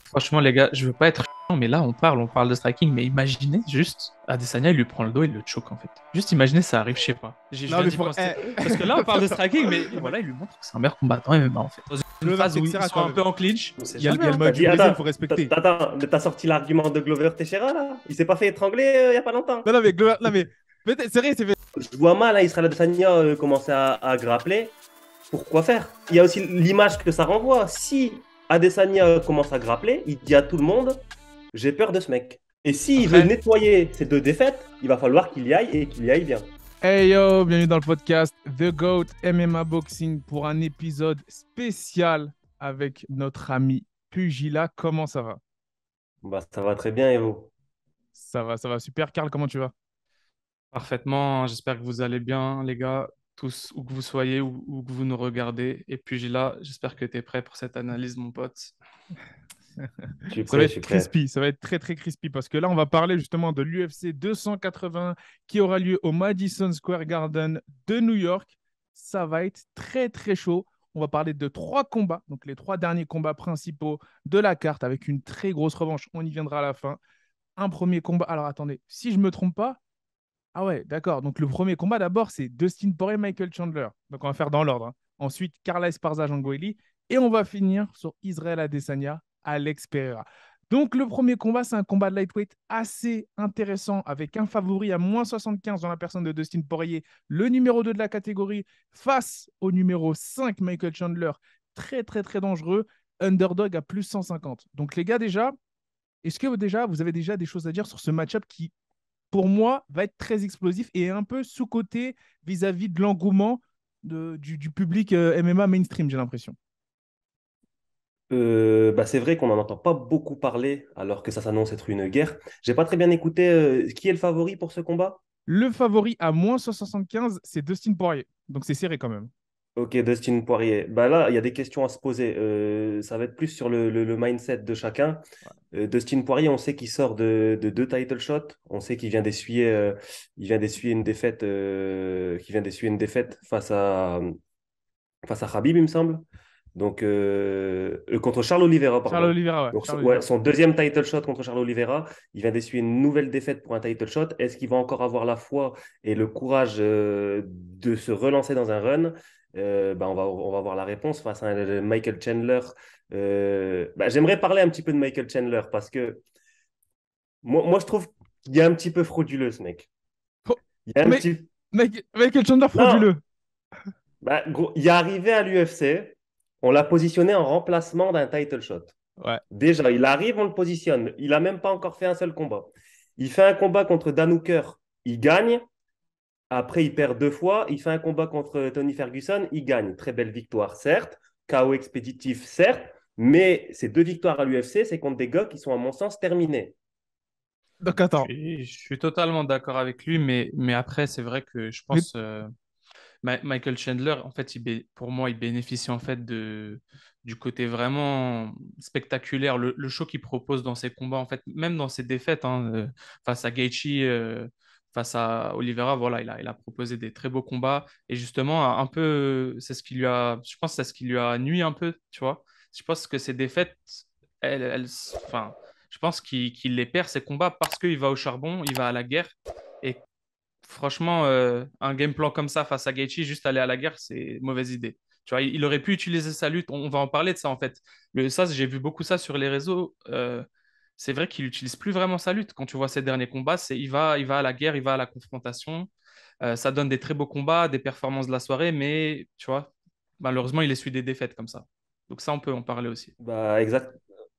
Franchement, les gars, je veux pas être chiant, mais là, on parle de striking, mais imaginez juste, Adesanya, il lui prend le dos et il le choke, en fait. Juste imaginez, ça arrive, je sais pas. Je Non, viens mais d'y faut. penser. Parce que là, on parle de striking, mais Non, mais voilà, il lui montre que c'est un meilleur combattant MMA, en fait. Dans une Glover phase où ils Teixeira, sont quand un même. peu en clinch, on sait Il y jamais, a le hein. maillot T'as du dit, Brésil, faut attends, respecter. mais t'as sorti l'argument de Glover Teixeira là? Il s'est pas fait étrangler il y a pas longtemps. Non, non, mais Glover. Non, mais. Peut-être, c'est vrai, c'est fait. Je vois mal Israël Adesanya commencer à grappler. Pourquoi faire? Il y a aussi l'image que ça renvoie. Si Adesanya commence à grappler, il dit à tout le monde, j'ai peur de ce mec. Et s'il veut Après, nettoyer ces deux défaites, il va falloir qu'il y aille et qu'il y aille bien. Hey yo, bienvenue dans le podcast The GOAT MMA Boxing pour un épisode spécial avec notre ami Pugila. Comment ça va? Bah, ça va très bien et vous? Ça va super. Karl, comment tu vas? parfaitement, j'espère que vous allez bien, les gars, tous, où que vous soyez, où que vous nous regardez. Et puis, là, j'espère que tu es prêt pour cette analyse, mon pote. Je suis Ça va prêt, je être suis prêt. crispy, ça va être très très crispy parce que là, on va parler justement de l'UFC 280 qui aura lieu au Madison Square Garden de New York. Ça va être très très chaud. On va parler de trois combats, donc les trois derniers combats principaux de la carte avec une très grosse revanche. On y viendra à la fin. Un premier combat. Alors attendez, si je ne me trompe pas, ah ouais, d'accord. Donc le premier combat d'abord, c'est Dustin Poirier, Michael Chandler. Donc on va faire dans l'ordre, hein. Ensuite, Carla Esparza, Jangoeli. Et on va finir sur Israel Adesanya, Alex Pereira. Donc le premier combat, c'est un combat de lightweight assez intéressant avec un favori à -75 dans la personne de Dustin Poirier, le numéro 2 de la catégorie, face au numéro 5, Michael Chandler. Très, très, très dangereux. Underdog à +150. Donc les gars, déjà, est-ce que déjà, vous avez déjà des choses à dire sur ce match-up qui pour moi, va être très explosif et un peu sous-coté vis-à-vis de l'engouement du public MMA mainstream, j'ai l'impression. Bah, c'est vrai qu'on n'en entend pas beaucoup parler alors que ça s'annonce être une guerre. J'ai pas très bien écouté qui est le favori pour ce combat? Le favori à -175, c'est Dustin Poirier. Donc c'est serré quand même. Ok, Dustin Poirier. Bah là, il y a des questions à se poser. Ça va être plus sur le mindset de chacun. Dustin Poirier, on sait qu'il sort de deux title shots. On sait qu'il il vient d'essuyer une défaite, face à Khabib, il me semble. Donc, contre Charles Oliveira, Charles pardon. Oliveira, ouais. Donc, Charles ouais, Oliveira. son deuxième title shot contre Charles Oliveira. Il vient d'essuyer une nouvelle défaite pour un title shot. Est-ce qu'il va encore avoir la foi et le courage de se relancer dans un run? Bah, on va voir la réponse face à un Michael Chandler. Bah, j'aimerais parler un petit peu de Michael Chandler parce que moi je trouve qu'il y a un petit peu frauduleux, ce mec. Oh, Il y a un mais petit... Michael Chandler Non, frauduleux. bah, gros, il est arrivé à l'UFC, on l'a positionné en remplacement d'un title shot. Ouais. Déjà, il arrive, on le positionne. Il n'a même pas encore fait un seul combat. Il fait un combat contre Dan Hooker, il gagne. Après, il perd deux fois. Il fait un combat contre Tony Ferguson, il gagne. Très belle victoire, certes. KO expéditif, certes. Mais ces deux victoires à l'UFC, c'est contre des gars qui sont, à mon sens, terminés. Donc Je attends. suis, je suis totalement d'accord avec lui, mais après, c'est vrai que je Mais pense Michael Chandler, en fait, pour moi, il bénéficie en fait du côté vraiment spectaculaire, le show qu'il propose dans ses combats, en fait, même dans ses défaites, hein, face à Gaethje, face à Oliveira, voilà, il a proposé des très beaux combats. Et justement, un peu, c'est ce qui lui a, je pense, que c'est ce qui lui a nui un peu, tu vois. Je pense que ses défaites, enfin, je pense qu'il les perd, ces combats, parce qu'il va au charbon, il va à la guerre. Et franchement, un game plan comme ça face à Gaethje, juste aller à la guerre, c'est mauvaise idée. Tu vois, il aurait pu utiliser sa lutte. On va en parler de ça en fait. Ça, j'ai vu beaucoup ça sur les réseaux. C'est vrai qu'il n'utilise plus vraiment sa lutte. Quand tu vois ses derniers combats, il va à la guerre, il va à la confrontation. Ça donne des très beaux combats, des performances de la soirée, mais tu vois, malheureusement, il essuie des défaites comme ça. Donc ça, on peut en parler aussi. Bah, exact.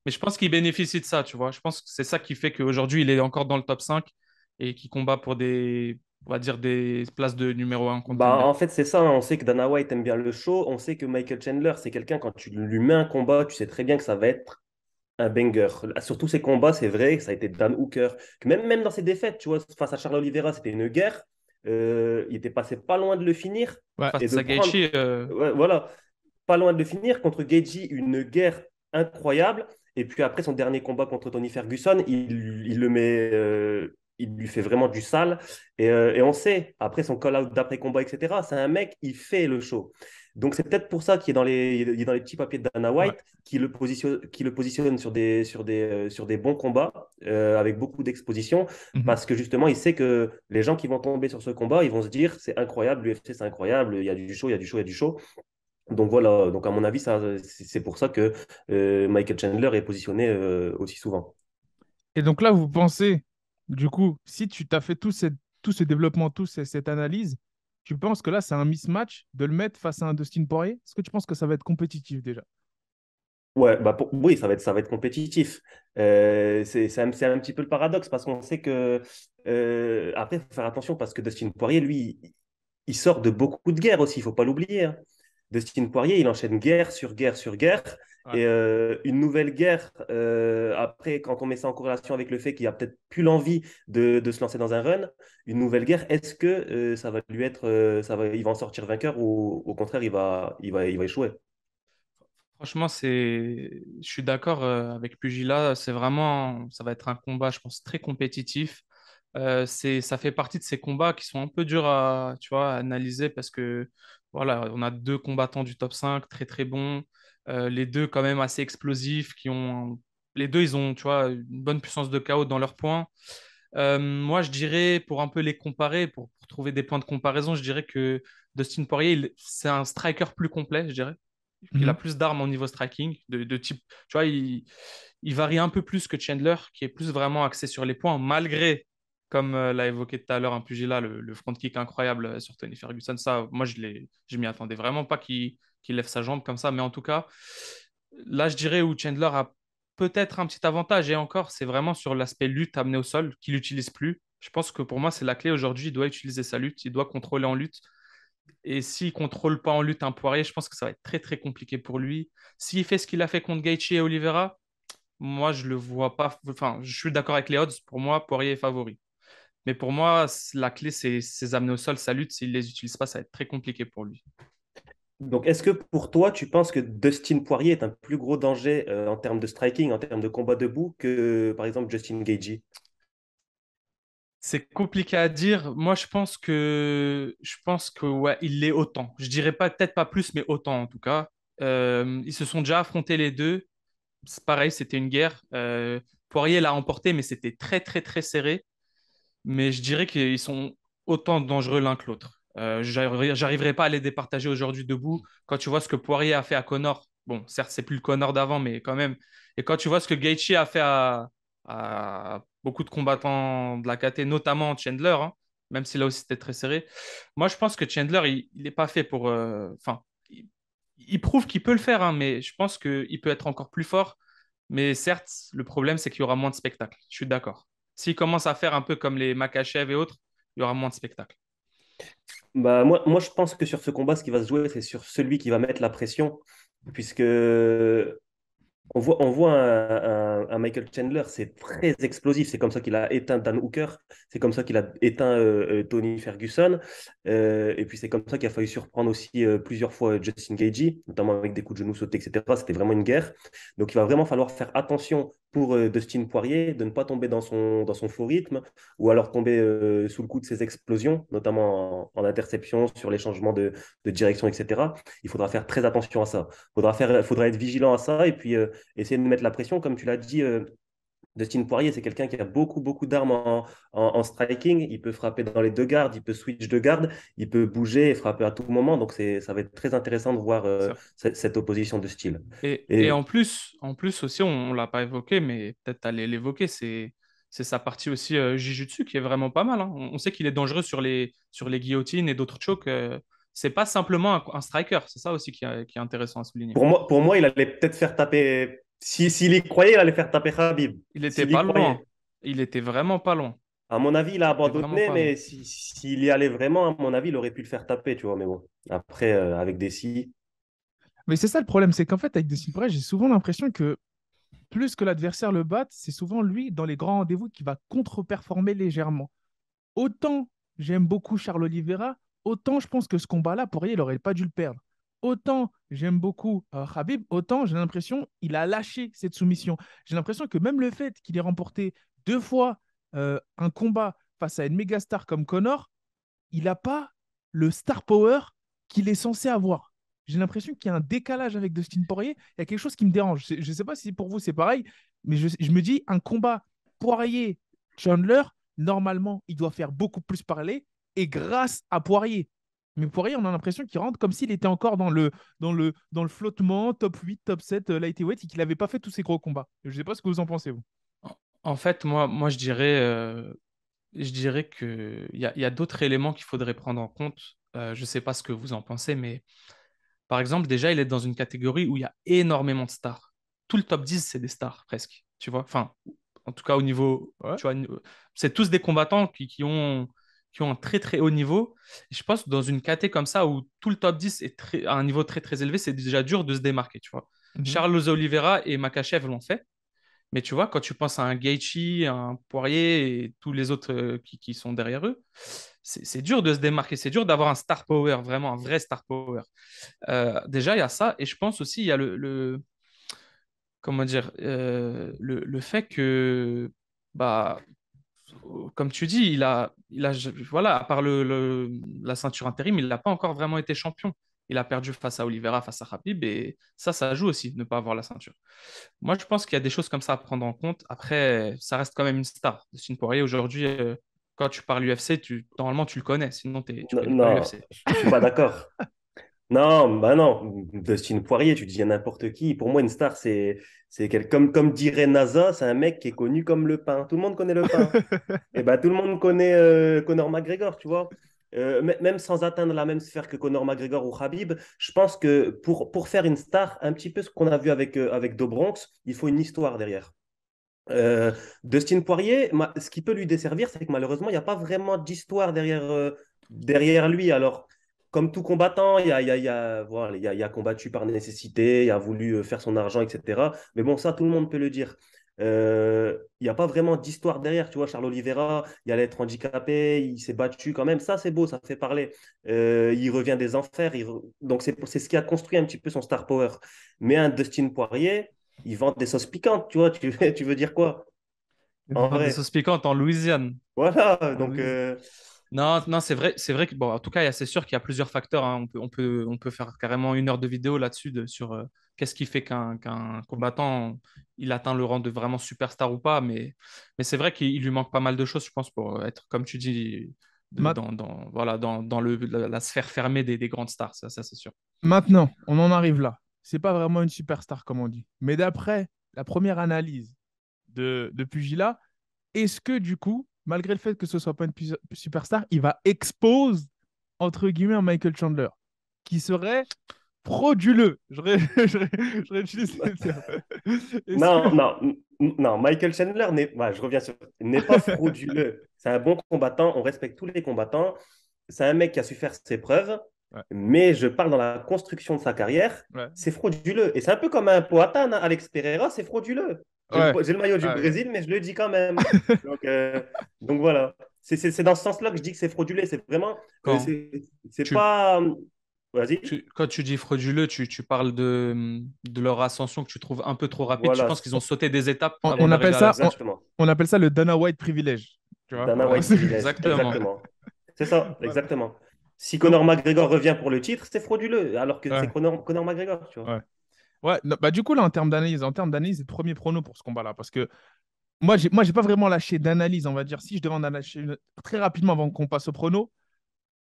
Mais je pense qu'il bénéficie de ça, tu vois. Je pense que c'est ça qui fait qu'aujourd'hui, il est encore dans le top 5 et qu'il combat pour on va dire, des places de numéro un Bah, contender. en fait, c'est ça, hein. On sait que Dana White aime bien le show. On sait que Michael Chandler, c'est quelqu'un, quand tu lui mets un combat, tu sais très bien que ça va être un banger. Surtout ces combats, c'est vrai que ça a été Dan Hooker. Que même dans ses défaites, tu vois, face à Charles Oliveira, c'était une guerre. Il était passé pas loin de le finir ouais. et de Face à prendre. Gaethje, Ouais, voilà, pas loin de le finir contre Gaethje, une guerre incroyable. Et puis après son dernier combat contre Tony Ferguson, il le met. il lui fait vraiment du sale. Et on sait, après son call-out d'après-combat, etc., c'est un mec, il fait le show. Donc, c'est peut-être pour ça qu'il est il est dans les petits papiers de Dana Ouais. White, qui le positionne sur des bons combats, avec beaucoup d'exposition, Mhm. parce que justement, il sait que les gens qui vont tomber sur ce combat, ils vont se dire, c'est incroyable, l'UFC, c'est incroyable, il y a du show, il y a du show, il y a du show. Donc voilà, donc à mon avis, c'est pour ça que Michael Chandler est positionné aussi souvent. Et donc là, vous pensez, du coup, si tu t'as fait tout ce développement, cette analyse, tu penses que là, c'est un mismatch de le mettre face à un Dustin Poirier? Est-ce que tu penses que ça va être compétitif déjà? Ouais, bah oui, ça va être compétitif. C'est un petit peu le paradoxe parce qu'on sait que, après, il faut faire attention parce que Dustin Poirier, lui, il sort de beaucoup de guerres aussi, il ne faut pas l'oublier, hein. Dustin Poirier, il enchaîne guerre sur guerre sur guerre. Ouais. Et une nouvelle guerre, après, quand on met ça en corrélation avec le fait qu'il a peut-être plus l'envie de se lancer dans un run, une nouvelle guerre, est-ce que ça va lui être, il va en sortir vainqueur ou au contraire, il va échouer? Franchement, je suis d'accord avec Pugila. C'est vraiment, ça va être un combat, je pense, très compétitif. Ça fait partie de ces combats qui sont un peu durs à, tu vois, à analyser parce que, voilà, on a deux combattants du top 5 très très bons. Les deux quand même assez explosifs, les deux, ils ont, tu vois, une bonne puissance de KO dans leurs points. Moi, je dirais, pour un peu les comparer, pour trouver des points de comparaison, je dirais que Dustin Poirier, c'est un striker plus complet, je dirais qu'il a Mhm. plus d'armes au niveau striking, de type, tu vois, il varie un peu plus que Chandler, qui est plus vraiment axé sur les points, malgré, comme l'a évoqué tout à l'heure un pugilat, le front kick incroyable sur Tony Ferguson. Ça, moi, je m'y attendais vraiment pas qu'il lève sa jambe comme ça, mais en tout cas, là, je dirais où Chandler a peut-être un petit avantage, et encore, c'est vraiment sur l'aspect lutte amené au sol, qu'il n'utilise plus. Je pense que pour moi, c'est la clé aujourd'hui. Il doit utiliser sa lutte, il doit contrôler en lutte. Et s'il contrôle pas en lutte un Poirier, je pense que ça va être très très compliqué pour lui. S'il fait ce qu'il a fait contre Gaethje et Oliveira, moi je le vois pas. Enfin, je suis d'accord avec les odds. Pour moi, Poirier est favori. Mais pour moi, la clé, c'est ses amener au sol, sa lutte. S'il les utilise pas, ça va être très compliqué pour lui. Donc, est-ce que pour toi, tu penses que Dustin Poirier est un plus gros danger en termes de striking, en termes de combat debout que, par exemple, Justin Gaethje? C'est compliqué à dire. Moi, je pense que ouais, il l'est autant. Je dirais pas peut-être pas plus, mais autant en tout cas. Ils se sont déjà affrontés les deux. C'est pareil, c'était une guerre. Poirier l'a emporté, mais c'était très très très serré. Mais je dirais qu'ils sont autant dangereux l'un que l'autre. J'arriverai pas à les départager aujourd'hui debout. Quand tu vois ce que Poirier a fait à Connor, bon, certes, c'est plus le Connor d'avant, mais quand même. Et quand tu vois ce que Gaethje a fait à beaucoup de combattants de la KT, notamment Chandler, hein, même si là aussi c'était très serré, moi je pense que Chandler, il n'est pas fait pour. Enfin, il prouve qu'il peut le faire, hein, mais je pense qu'il peut être encore plus fort. Mais certes, le problème, c'est qu'il y aura moins de spectacles. Je suis d'accord. S'il commence à faire un peu comme les Makachev et autres, il y aura moins de spectacles. Bah, moi, je pense que sur ce combat, ce qui va se jouer, c'est sur celui qui va mettre la pression, puisque on voit un Michael Chandler, c'est très explosif. C'est comme ça qu'il a éteint Dan Hooker, c'est comme ça qu'il a éteint Tony Ferguson. Et puis c'est comme ça qu'il a failli surprendre aussi plusieurs fois Justin Gaethje, notamment avec des coups de genoux sautés, etc. C'était vraiment une guerre. Donc il va vraiment falloir faire attention pour Dustin Poirier de ne pas tomber dans son faux rythme ou alors tomber sous le coup de ses explosions, notamment en interception, sur les changements de direction, etc. Il faudra faire très attention à ça. Faudra être vigilant à ça et puis essayer de mettre la pression. Comme tu l'as dit, Dustin Poirier, c'est quelqu'un qui a beaucoup, beaucoup d'armes en striking. Il peut frapper dans les deux gardes, il peut switch de garde, il peut bouger et frapper à tout moment. Donc, ça va être très intéressant de voir cette opposition de style. Et Et en plus aussi, on ne l'a pas évoqué, mais peut-être aller l'évoquer, c'est sa partie aussi Jiu-Jitsu qui est vraiment pas mal, hein. On sait qu'il est dangereux sur les guillotines et d'autres chokes. C'est pas simplement un striker, c'est ça aussi qui est intéressant à souligner. pour moi, il allait peut-être faire taper. S'il y croyait, il allait faire taper Khabib. Il était S'il y pas loin. croyait. Il était vraiment pas loin. À mon avis, il a Il était vraiment abandonné, pas loin. mais s'il y allait vraiment, à mon avis, il aurait pu le faire taper, tu vois. Mais bon, après, avec des si. Mais c'est ça le problème, c'est qu'en fait, avec Dustin Poirier, j'ai souvent l'impression que plus que l'adversaire le batte, c'est souvent lui, dans les grands rendez-vous, qui va contre-performer légèrement. Autant j'aime beaucoup Charles Oliveira, autant je pense que ce combat-là, Poirier, il n'aurait pas dû le perdre. Autant j'aime beaucoup Khabib, autant j'ai l'impression qu'il a lâché cette soumission. J'ai l'impression que même le fait qu'il ait remporté deux fois un combat face à une méga star comme Conor, il n'a pas le star power qu'il est censé avoir. J'ai l'impression qu'il y a un décalage avec Dustin Poirier. Il y a quelque chose qui me dérange. Je ne sais pas si pour vous c'est pareil, mais je me dis, un combat Poirier-Chandler, normalement, il doit faire beaucoup plus parler et grâce à Poirier. Mais Poirier, on a l'impression qu'il rentre comme s'il était encore dans le flottement, top 8, top 7, lightweight, et qu'il n'avait pas fait tous ces gros combats. Je ne sais pas ce que vous en pensez, vous. En fait, moi je dirais qu'il y a d'autres éléments qu'il faudrait prendre en compte. Je ne sais pas ce que vous en pensez, mais par exemple, déjà, il est dans une catégorie où il y a énormément de stars. Tout le top 10, c'est des stars, presque. Tu vois? Enfin, en tout cas, au niveau. Ouais. Tu vois, c'est tous des combattants qui ont un très, très haut niveau. Et je pense que dans une caté comme ça, où tout le top 10 est à un niveau très, très élevé, c'est déjà dur de se démarquer, tu vois. Mhm. Charles Oliveira et Makachev l'ont fait. Mais tu vois, quand tu penses à un Gaethje, un Poirier et tous les autres qui sont derrière eux, c'est dur de se démarquer. C'est dur d'avoir un star power, vraiment un vrai star power. Déjà, il y a ça. Et je pense aussi, il y a comment dire, le fait que, bah, comme tu dis, voilà, à part la ceinture intérim, il n'a pas encore vraiment été champion. Il a perdu face à Oliveira, face à Khabib, et ça joue aussi, ne pas avoir la ceinture. Moi, je pense qu'il y a des choses comme ça à prendre en compte. Après, ça reste quand même une star. Dustin Poirier, aujourd'hui, quand tu parles UFC, normalement, tu le connais, sinon tu Non, connais pas non, l'UFC. je suis pas d'accord. Non, bah non, Dustin Poirier, tu dis à n'importe qui. Pour moi, une star, comme dirait NASA, c'est un mec qui est connu comme le pain. Tout le monde connaît le pain. Et ben, tout le monde connaît Conor McGregor, tu vois. Même sans atteindre la même sphère que Conor McGregor ou Khabib, je pense que pour faire une star, un petit peu ce qu'on a vu avec Do Bronx, il faut une histoire derrière. Dustin Poirier, ce qui peut lui desservir, c'est que malheureusement, il n'y a pas vraiment d'histoire derrière lui. Alors, comme tout combattant, voilà, il a combattu par nécessité, il a voulu faire son argent, etc. Mais bon, ça, tout le monde peut le dire. Il n'y a pas vraiment d'histoire derrière. Tu vois, Charles Oliveira, il allait être handicapé, il s'est battu quand même. Ça, c'est beau, ça fait parler. Il revient des enfers. Donc, c'est ce qui a construit un petit peu son star power. Mais un Dustin Poirier, ils vendent des sauces piquantes, tu vois, tu veux dire quoi? En Des vrai. sauces piquantes en Louisiane. Voilà, En donc Louisiane. Non, non, c'est vrai que, bon, en tout cas, c'est sûr qu'il y a plusieurs facteurs, hein. On peut faire carrément 1 heure de vidéo là-dessus sur qu'est-ce qui fait qu'un combattant il atteint le rang de vraiment superstar ou pas. Mais c'est vrai qu'il lui manque pas mal de choses, je pense, pour être, comme tu dis, Ma- voilà, dans la sphère fermée des grandes stars. Ça, c'est sûr. Maintenant, on en arrive là. C'est pas vraiment une superstar, comme on dit. Mais d'après la première analyse de Pugilat, est-ce que du coup, malgré le fait que ce soit pas une superstar, il va expose, entre guillemets, un Michael Chandler, qui serait frauduleux. Je réutilise le terme. Est-ce que... non, non, non, Michael Chandler je reviens n'est pas frauduleux. C'est un bon combattant, on respecte tous les combattants. C'est un mec qui a su faire ses preuves, Ouais, mais je parle dans la construction de sa carrière, ouais, c'est frauduleux. Et c'est un peu comme un Poatan, hein, Alex Pereira, c'est frauduleux. ouais. J'ai le maillot du Ah, Brésil, mais je le dis quand même. Donc, donc voilà. C'est dans ce sens-là que je dis que c'est frauduleux. C'est vraiment, Quand c'est tu, pas. Vas-y. quand tu dis frauduleux, tu parles de leur ascension que tu trouves un peu trop rapide. Tu Voilà, penses qu'ils ont sauté des étapes on, avant on appelle d'arriver à la ça, on, ceinture. exactement. on appelle ça le Dana White privilège. Tu vois? Dana Voilà. White privilège, Exactement. exactement. C'est ça, Voilà. exactement. Si Donc, Conor McGregor revient pour le titre, c'est frauduleux, alors que c'est ouais, Conor McGregor, tu vois. ouais. Ouais, non, bah, du coup, là, en termes d'analyse, c'est le premier prono pour ce combat-là. Parce que moi, j'ai pas vraiment lâché d'analyse, on va dire. Si je devais en lâcher une très rapidement avant qu'on passe au prono,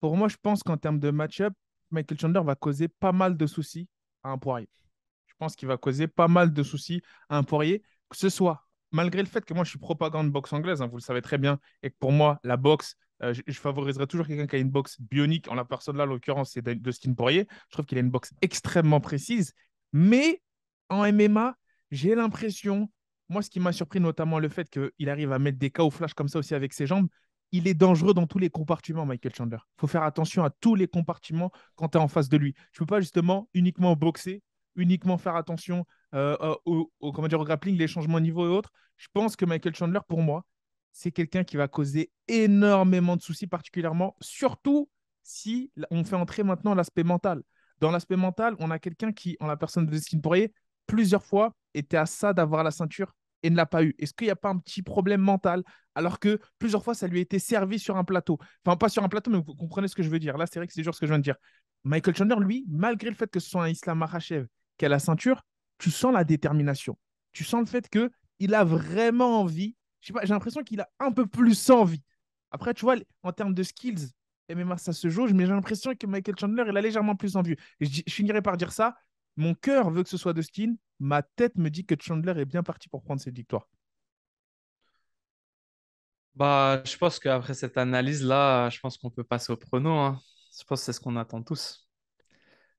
pour moi, je pense qu'en termes de match-up, Michael Chandler va causer pas mal de soucis à un Poirier. Je pense qu'il va causer pas mal de soucis à un Poirier, que ce soit, malgré le fait que moi, je suis propagande boxe anglaise, hein, vous le savez très bien, et que pour moi, la boxe, je favoriserais toujours quelqu'un qui a une boxe bionique. En la personne là, en l'occurrence, c'est Dustin Poirier. Je trouve qu'il a une boxe extrêmement précise. Mais en MMA, j'ai l'impression, moi, ce qui m'a surpris, notamment le fait qu'il arrive à mettre des KO flash comme ça aussi avec ses jambes, il est dangereux dans tous les compartiments, Michael Chandler. Il faut faire attention à tous les compartiments quand tu es en face de lui. Tu ne peux pas justement uniquement boxer, uniquement faire attention comment dire, au grappling, les changements de niveau et autres. Je pense que Michael Chandler, pour moi, c'est quelqu'un qui va causer énormément de soucis, particulièrement, surtout si on fait entrer maintenant l'aspect mental. Dans l'aspect mental, on a quelqu'un qui, en la personne de Dustin Poirier, plusieurs fois était à ça d'avoir la ceinture et ne l'a pas eu? Est-ce qu'il n'y a pas un petit problème mental alors que plusieurs fois, ça lui a été servi sur un plateau? Enfin, pas sur un plateau, mais vous comprenez ce que je veux dire. Là, c'est vrai que c'est dur ce que je viens de dire. Michael Chandler, lui, malgré le fait que ce soit un Islam Makhachev qui a la ceinture, tu sens la détermination. Tu sens le fait qu'il a vraiment envie. Je sais pas, j'ai l'impression qu'il a un peu plus envie. Après, tu vois, en termes de skills, MMA, ça se jauge, mais j'ai l'impression que Michael Chandler, il a légèrement plus envie. Je finirai par dire ça. Mon cœur veut que ce soit Dustin. Ma tête me dit que Chandler est bien parti pour prendre cette victoire. Bah, je pense qu'après cette analyse-là, je pense qu'on peut passer au prono, hein. Je pense que c'est ce qu'on attend tous.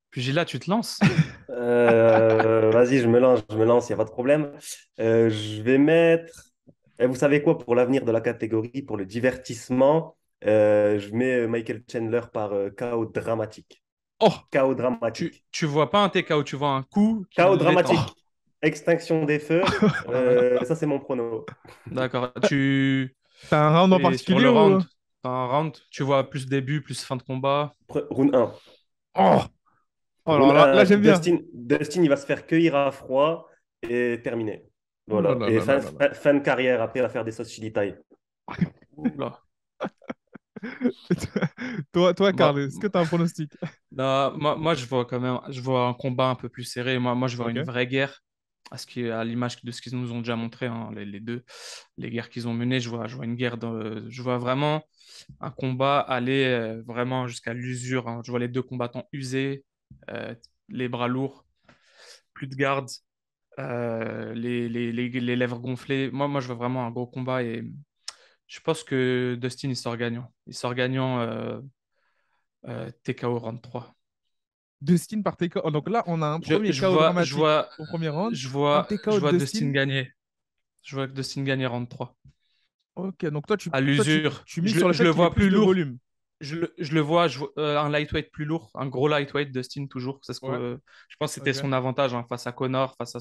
Puis Gila, tu te lances? Vas-y, je me lance, il n'y a pas de problème. Je vais mettre. Et vous savez quoi, pour l'avenir de la catégorie, pour le divertissement, je mets Michael Chandler par KO dramatique. Oh, KO tu, dramatique. tu vois pas un TKO, tu vois un coup qui KO l'éteint. Oh, dramatique. Extinction des feux. Ouais, Ça, c'est mon prono. d'accord. Tu t'as un round en es sur particulier le ou... round. T'as un round, tu vois plus début, plus fin de combat. Round 1. Oh, oh Round là 1, j'aime bien. Dustin, il va se faire cueillir à froid et terminé. Oh là Voilà. là Et là là là là. fin de carrière, après, il va faire des sauces chili thai. Oula. Toi, Bah, Carl, est-ce que tu as un pronostic? non, moi, je vois quand même, je vois un combat un peu plus serré. Moi, je vois une Ok. vraie guerre, à l'image de ce qu'ils nous ont déjà montré, hein, les deux, les guerres qu'ils ont menées. Je vois une guerre, je vois vraiment un combat aller vraiment jusqu'à l'usure, hein. Je vois les deux combattants usés, euh, les bras lourds, plus de garde, les lèvres gonflées. Moi, je vois vraiment un gros combat et je pense que Dustin, il sort gagnant. Il sort gagnant TKO round 3. Dustin par TKO. Oh, donc là, on a un Je, premier je KO vois, je dramatique vois, au premier round, je un vois, TKO je de vois Dustin Dustin. gagner. Je vois Dustin gagner round 3. Ok, donc toi, À l'usure. tu mises sur le Je fait le qu'il ait vois plus plus de lourd. volume. Je le vois, un lightweight plus lourd, un gros lightweight, Dustin toujours. C'est ce que, Ouais, je pense que c'était ok. son avantage, hein, face à Connor, face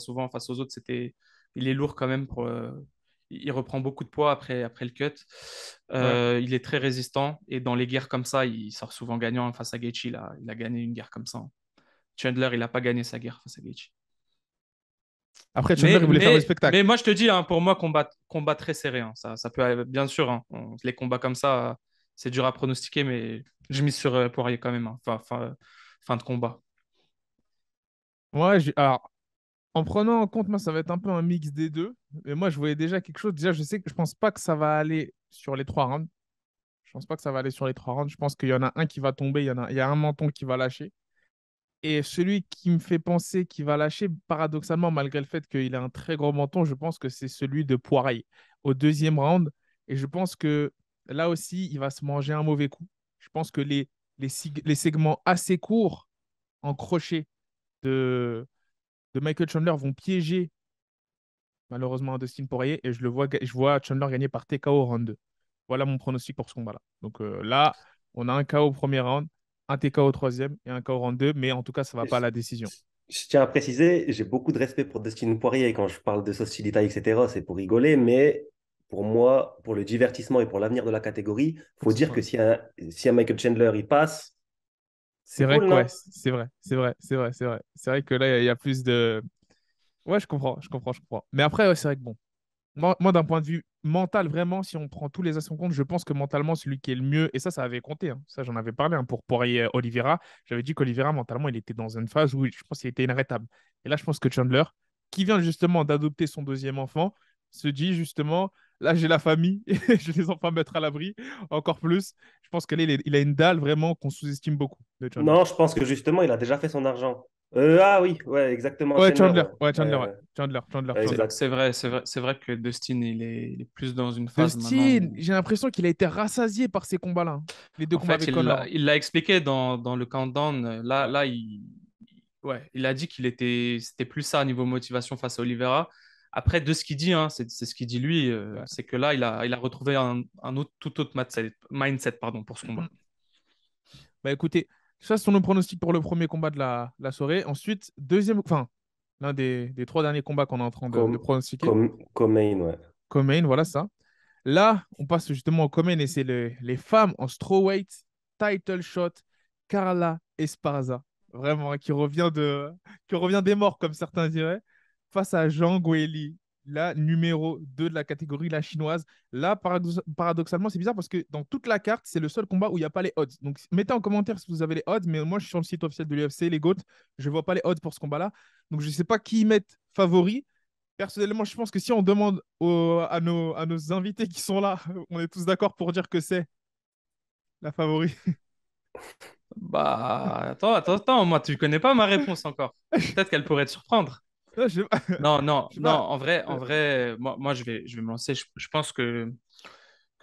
aux autres. Il est lourd quand même. Il reprend beaucoup de poids après le cut. Ouais. Il est très résistant et dans les guerres comme ça, il sort souvent gagnant, hein. Face à Gaethje, il a gagné une guerre comme ça, hein. Chandler, il n'a pas gagné sa guerre face à Gaethje. Après, Chandler, il voulait faire le Mais spectacle. moi, je te dis, hein, pour moi, combat très serré, hein. Ça peut, bien sûr, hein, les combats comme ça, c'est dur à pronostiquer, mais je mise sur Poirier quand même, hein. Fin de combat. Alors, en prenant en compte, moi, ça va être un peu un mix des deux. Mais moi, je voyais déjà quelque chose. Déjà, je sais que je pense pas que ça va aller sur les trois rounds. Je pense pas que ça va aller sur les trois rounds. Je pense qu'il y en a un qui va tomber, il y a un menton qui va lâcher. Et celui qui me fait penser qu'il va lâcher, paradoxalement, malgré le fait qu'il a un très gros menton, je pense que c'est celui de Poirier au deuxième round. Et je pense que là aussi, il va se manger un mauvais coup. Je pense que les segments assez courts en crochet de Michael Chandler vont piéger malheureusement un Dustin Poirier et je vois Chandler gagner par TKO au round 2. Voilà mon pronostic pour ce combat-là. Donc là, on a un KO au premier round, un TKO au troisième et un KO au round 2, mais en tout cas, ça ne va pas à la décision. Je tiens à préciser, j'ai beaucoup de respect pour Dustin Poirier. Quand je parle de sauce chili thai, etc., c'est pour rigoler, mais pour moi, pour le divertissement et pour l'avenir de la catégorie, Faut faut que ce dire soit. que si un Michael Chandler il passe, C'est c'est vrai cool, que ouais, non? c'est vrai, c'est vrai, c'est vrai, c'est vrai. C'est vrai que là, il y a plus de. Ouais, je comprends, je comprends, je comprends. Mais après, ouais, c'est vrai que bon, moi, d'un point de vue mental, vraiment, si on prend tous les aspects en compte, je pense que mentalement, celui qui est le mieux, et ça avait compté, hein, ça, j'en avais parlé, hein, pour Poirier Oliveira, j'avais dit qu'Oliveira, mentalement, il était dans une phase où je pense qu'il était inarrêtable. Et là, je pense que Chandler, qui vient justement d'adopter son deuxième enfant, se dit justement, là, j'ai la famille, et je les enfants mettre à l'abri, encore plus. Je pense qu'il a une dalle vraiment qu'on sous-estime beaucoup de Chandler. Non, je pense que justement, il a déjà fait son argent. Ah oui, ouais, exactement, Ouais, Chandler, ouais. Chandler, ouais. Chandler. Exact. C'est vrai que Dustin, il est plus dans une phase maintenant Dustin, où, j'ai l'impression qu'il a été rassasié par ces combats-là, hein. Les deux en combats fait, avec Connor, hein. il l'a expliqué dans le countdown. Ouais. Ouais, il a dit c'était plus ça niveau motivation face à Oliveira. Après, de ce qu'il dit, hein, c'est ce qu'il dit lui, Ouais. c'est que là, il a retrouvé un autre, tout autre mindset, pardon, pour ce Mm, mm. combat. Bah écoutez, ça, ce sont nos pronostics pour le premier combat de la soirée. Ensuite, enfin, l'un des trois derniers combats qu'on est en train de pronostiquer. Main, ouais. Co-main, voilà ça. Là, on passe justement au co-main et c'est les femmes en strawweight, title shot, Carla Esparza. Vraiment, hein, qui revient des morts, comme certains diraient, face à Jean Gueli. la numéro 2 de la catégorie, la chinoise. Là, paradoxalement, c'est bizarre parce que dans toute la carte, c'est le seul combat où il n'y a pas les odds. Donc, mettez en commentaire si vous avez les odds, mais moi, je suis sur le site officiel de l'UFC, les GOAT. Je ne vois pas les odds pour ce combat-là. Donc, je ne sais pas qui mettre favori. Personnellement, je pense que si on demande à nos invités qui sont là, on est tous d'accord pour dire que c'est la favori. Bah, attends, moi, tu connais pas ma réponse encore. Peut-être qu'elle pourrait te surprendre. Je sais pas. Non, non, Je sais non, pas. en vrai, moi je vais me lancer. Je pense que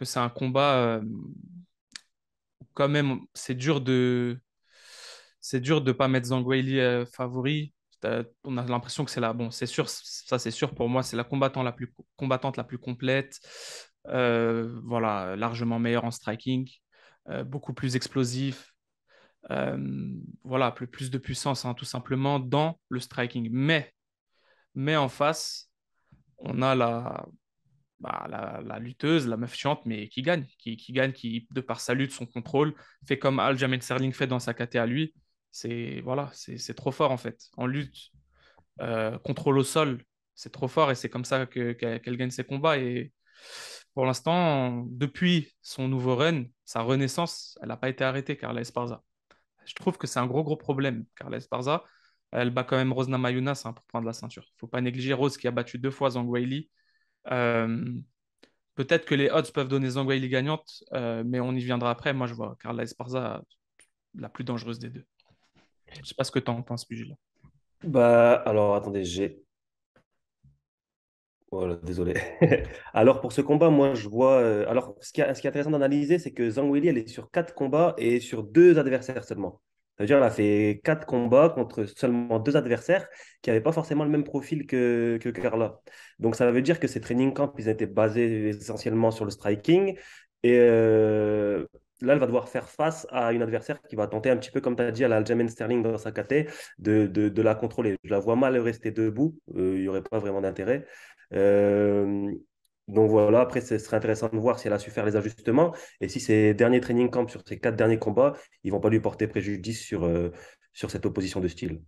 c'est un combat, quand même, c'est dur de pas mettre Zhang Weili favori. On a l'impression que c'est là. Bon, c'est sûr, ça c'est sûr pour moi, c'est la combattante la plus complète. Voilà, largement meilleure en striking, beaucoup plus explosif. Voilà, plus de puissance, hein, tout simplement, dans le striking. Mais en face, on a la lutteuse, la meuf chiante, mais qui gagne, qui gagne, qui, de par sa lutte, son contrôle, fait comme Aljamain Sterling fait dans sa KT à lui. Voilà, c'est trop fort en fait. En lutte, contrôle au sol, c'est trop fort et c'est comme ça qu'elle gagne ses combats. Et pour l'instant, depuis son nouveau run, sa renaissance, elle n'a pas été arrêtée, Carla Esparza. Je trouve que c'est un gros problème. Carla Esparza, elle bat quand même Rose Namajunas, hein, pour prendre la ceinture. Il ne faut pas négliger Rose qui a battu 2 fois Zhang Weili. Euh, Peut-être que les odds peuvent donner Zhang Weili gagnante, mais on y viendra après. Moi, je vois Carla Esparza la plus dangereuse des deux. Je ne sais pas ce que tu en penses, Pugil. Bah, alors, attendez, Voilà, désolé. Alors, pour ce combat, moi, je vois. Alors, ce qui est intéressant d'analyser, c'est que Zhang Weili, elle est sur 4 combats et sur 2 adversaires seulement. Ça veut dire qu'elle a fait 4 combats contre seulement 2 adversaires qui n'avaient pas forcément le même profil que Carla. Donc, ça veut dire que ces training camps, ils étaient basés essentiellement sur le striking. Et là, elle va devoir faire face à une adversaire qui va tenter un petit peu, comme tu as dit, à la Aljamain Sterling dans sa KT, de la contrôler. Je la vois mal rester debout. Il n'y aurait pas vraiment d'intérêt. Euh, donc voilà, après, ce serait intéressant de voir si elle a su faire les ajustements et si ces derniers training camps sur ces 4 derniers combats, ils vont pas lui porter préjudice sur cette opposition de style.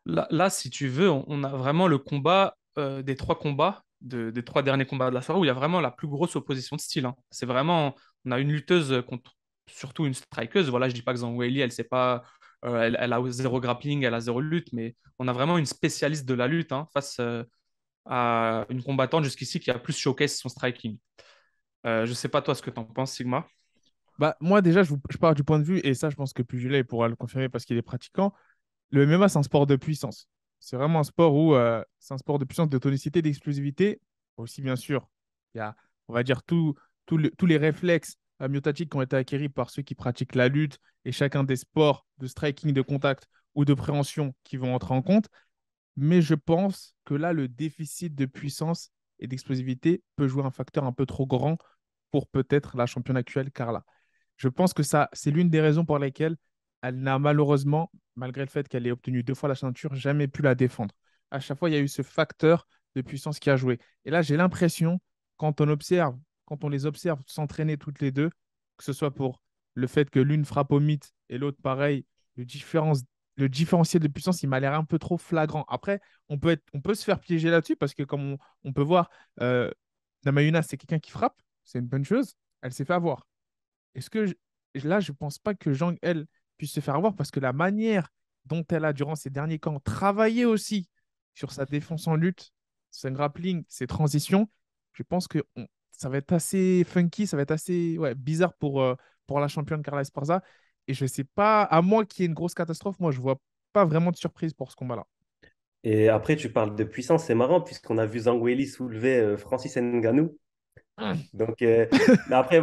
Là, si tu veux, on a vraiment le combat des 3 combats, des 3 derniers combats de la soirée, où il y a vraiment la plus grosse opposition de style, hein. C'est vraiment, on a une lutteuse contre surtout une strikeuse. Voilà, je dis pas que Zhang Weili, elle sait pas, elle a zéro grappling, elle a zéro lutte, mais on a vraiment une spécialiste de la lutte, hein, face à une combattante jusqu'ici qui a plus showcase son striking. Je sais pas toi ce que tu en penses, Sigma. Bah, moi, déjà, je pars du point de vue, et ça, je pense que Pugilat pourra le confirmer parce qu'il est pratiquant. Le MMA, c'est un sport de puissance. C'est vraiment un sport où c'est un sport de puissance, de tonicité, d'explosivité. Aussi, bien sûr, il y a, on va dire, tous les réflexes myotatiques qui ont été acquis par ceux qui pratiquent la lutte et chacun des sports de striking, de contact ou de préhension qui vont entrer en compte. Mais je pense que là, le déficit de puissance et d'explosivité peut jouer un facteur un peu trop grand pour peut-être la championne actuelle, Carla. Je pense que ça, c'est l'une des raisons pour lesquelles elle n'a malheureusement, malgré le fait qu'elle ait obtenu 2 fois la ceinture, jamais pu la défendre. À chaque fois, il y a eu ce facteur de puissance qui a joué. Et là, j'ai l'impression, quand on les observe s'entraîner toutes les deux, que ce soit pour le fait que l'une frappe au mythe et l'autre pareil, le différentiel de puissance, il m'a l'air un peu trop flagrant. Après, on peut se faire piéger là-dessus parce que comme on peut voir, Namayuna, c'est quelqu'un qui frappe, c'est une bonne chose. Elle s'est fait avoir. Est-ce que là, je pense pas que Zhang, elle, puisse se faire avoir parce que la manière dont elle a, durant ces derniers camps, travaillé aussi sur sa défense en lutte, son grappling, ses transitions, je pense que ça va être assez funky, ça va être assez ouais, bizarre pour la championne Carla Esparza. Et je sais pas, à moins qu'il y ait une grosse catastrophe, moi, je vois pas vraiment de surprise pour ce combat-là. Et après, tu parles de puissance, c'est marrant puisqu'on a vu Zhang Weili soulever Francis Ngannou. Donc, mais après,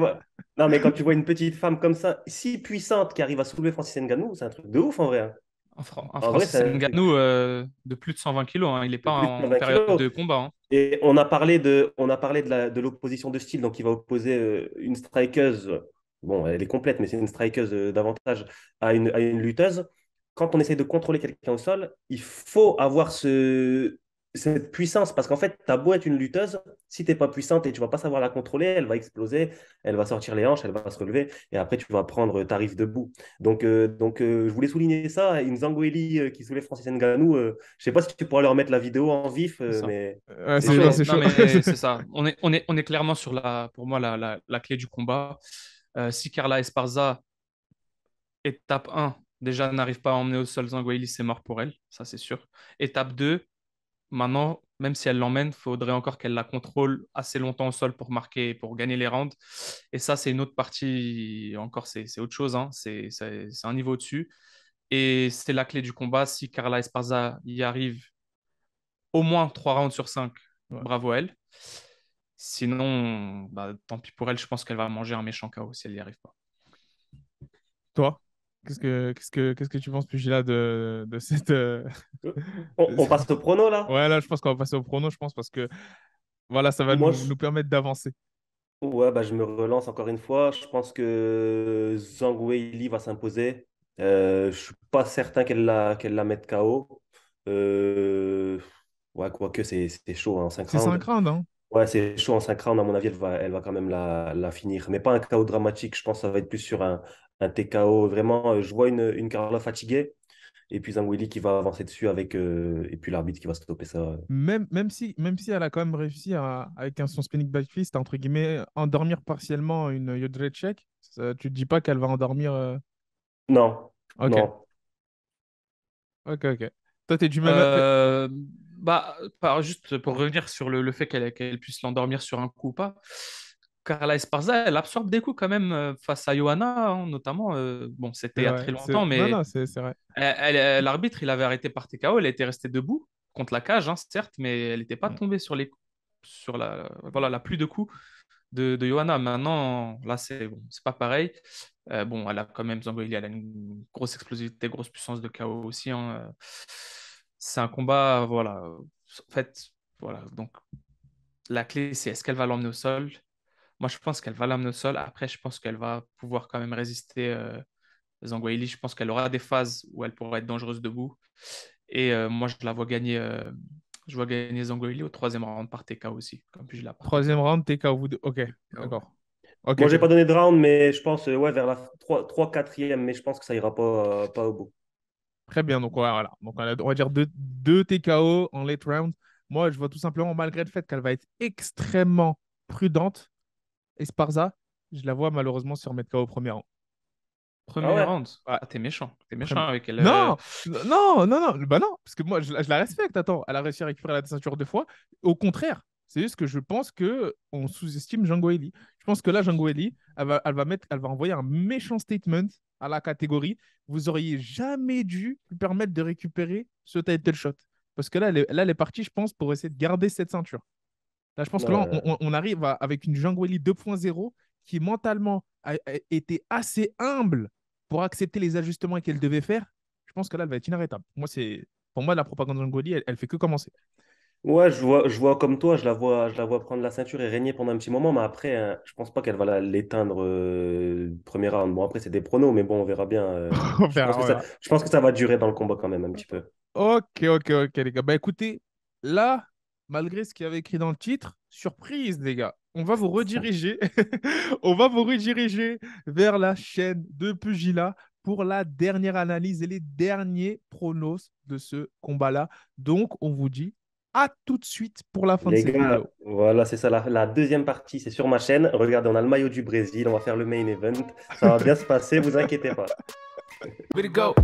non, mais quand tu vois une petite femme comme ça, si puissante, qui arrive à soulever Francis Ngannou, c'est un truc de ouf en vrai, hein. Un En vrai, Francis Ngannou de plus de 120 kilos, hein. Il n'est de pas plus de en 120 période kilos. de combat, hein. Et on a parlé de l'opposition de style, donc il va opposer une strikeuse, bon, elle est complète, mais c'est une strikeuse davantage à une lutteuse. Quand on essaie de contrôler quelqu'un au sol, il faut avoir cette puissance, parce qu'en fait, t'as beau être une lutteuse, Si tu n'es pas puissante et tu ne vas pas savoir la contrôler, elle va exploser, elle va sortir les hanches, elle va se relever et après tu vas prendre tarif debout. Je voulais souligner ça. Une Nzangweli qui soulève Francis Ngannou, je ne sais pas si tu pourras leur mettre la vidéo en vif, C'est ça. mais Ouais, c'est Non, chaud, non, hein. c'est non, chaud. mais c'est ça. On est clairement sur pour moi, la clé du combat. Si Carla Esparza, étape 1, déjà n'arrive pas à emmener au sol Zangueili, c'est mort pour elle, ça c'est sûr. Étape 2, maintenant, même si elle l'emmène, il faudrait encore qu'elle la contrôle assez longtemps au sol pour marquer, pour gagner les rounds. Et ça, c'est une autre partie, encore, c'est autre chose, hein. C'est un niveau au-dessus. Et c'est la clé du combat. Si Carla Esparza y arrive au moins 3 rounds sur 5, Ouais. bravo à elle. Sinon, bah, tant pis pour elle, je pense qu'elle va manger un méchant KO si elle n'y arrive pas. Toi, qu'est-ce que tu penses, Pugila, de cette. On passe au prono là? Ouais, là, je pense qu'on va passer au prono, je pense, parce que voilà, ça va Moi, nous permettre d'avancer. ouais, bah, je me relance encore une fois. Je pense que Zhang Weili va s'imposer. Je ne suis pas certain qu'elle la mette KO. Euh, ouais, quoique c'est chaud hein, en 5 C'est 5 rounds. rounds, hein. Ouais, c'est chaud en 5 rounds. À mon avis, elle va quand même la finir. Mais pas un KO dramatique. Je pense que ça va être plus sur un TKO. Vraiment, je vois une Carla fatiguée. Et puis Zhang Weili qui va avancer dessus et puis l'arbitre qui va stopper ça. Même si elle a quand même réussi avec son spinning back fist, à, entre guillemets, endormir partiellement une Jędrzejczyk, tu te dis pas qu'elle va endormir. Non, Ok, non. ok. Toi, t'es du même. Bah, juste pour revenir sur le fait qu'elle puisse l'endormir sur un coup ou pas, Carla Esparza, elle absorbe des coups quand même face à Johanna, hein, notamment. Bon, c'était C'est il y a vrai. très longtemps, Non, mais non, c'est vrai. l'arbitre, il avait arrêté par TKO, elle était restée debout contre la cage, hein, certes, mais elle n'était pas Mm. tombée sur la pluie de coups de Johanna. Maintenant, là, c'est pas pareil. Bon, elle a quand même, Zangoili, elle a une grosse explosivité, grosse puissance de KO aussi, hein. C'est un combat, voilà. En fait, voilà. Donc, la clé, c'est est-ce qu'elle va l'emmener au sol? Moi, je pense qu'elle va l'emmener au sol. Après, je pense qu'elle va pouvoir quand même résister Zangoili. Je pense qu'elle aura des phases où elle pourra être dangereuse debout. Et moi, je vois gagner Zangoili au troisième round par TKO aussi, comme puis je l'ai par Troisième TKO. round, TKO. Ok, TKO, ouais. d'accord. Ok, Moi, j'ai ok. pas donné de round, mais je pense ouais, vers la 3 4e, mais je pense que ça ira pas au bout. Très bien. Donc, ouais, voilà. Donc, on va dire deux TKO en late round. Moi, je vois tout simplement, malgré le fait qu'elle va être extrêmement prudente, Esparza, je la vois malheureusement se remettre KO au premier round. Ah Premier ouais? round. Ouais, Ah, t'es méchant. T'es très- méchant avec elle. Non, non, non, non. Bah non, parce que moi, je la respecte. Attends, elle a réussi à récupérer la ceinture 2 fois. Au contraire, c'est juste que je pense que on sous-estime Django Ellie. Je pense que là, Django Ellie, elle va envoyer un méchant statement à la catégorie. Vous auriez jamais dû lui permettre de récupérer ce title shot. Parce que là, elle est partie, je pense, pour essayer de garder cette ceinture. Là, je pense que là, Ouais. on arrive avec une Django Ellie 2.0 qui mentalement a été assez humble pour accepter les ajustements qu'elle devait faire. Je pense que là, elle va être inarrêtable. Pour moi, la propagande Django Ellie, elle fait que commencer. Ouais, je vois comme toi, je la vois prendre la ceinture et régner pendant un petit moment, mais après, je pense pas qu'elle va l'éteindre premier round. Bon, après, c'est des pronos, mais bon, on verra bien. On Je pense verra, que on ça, verra. je pense que ça va durer dans le combat quand même un petit peu. Ok, les gars. Bah écoutez, là, malgré ce qu'il y avait écrit dans le titre, surprise, les gars. On va vous rediriger. On va vous rediriger vers la chaîne de Pugilat pour la dernière analyse et les derniers pronos de ce combat-là. Donc, on vous dit à tout de suite pour la fin de Les cette gars, vidéo. voilà, c'est ça. La deuxième partie, c'est sur ma chaîne. Regardez, on a le maillot du Brésil. On va faire le main event. Ça va bien se passer, vous inquiétez pas. Way to go.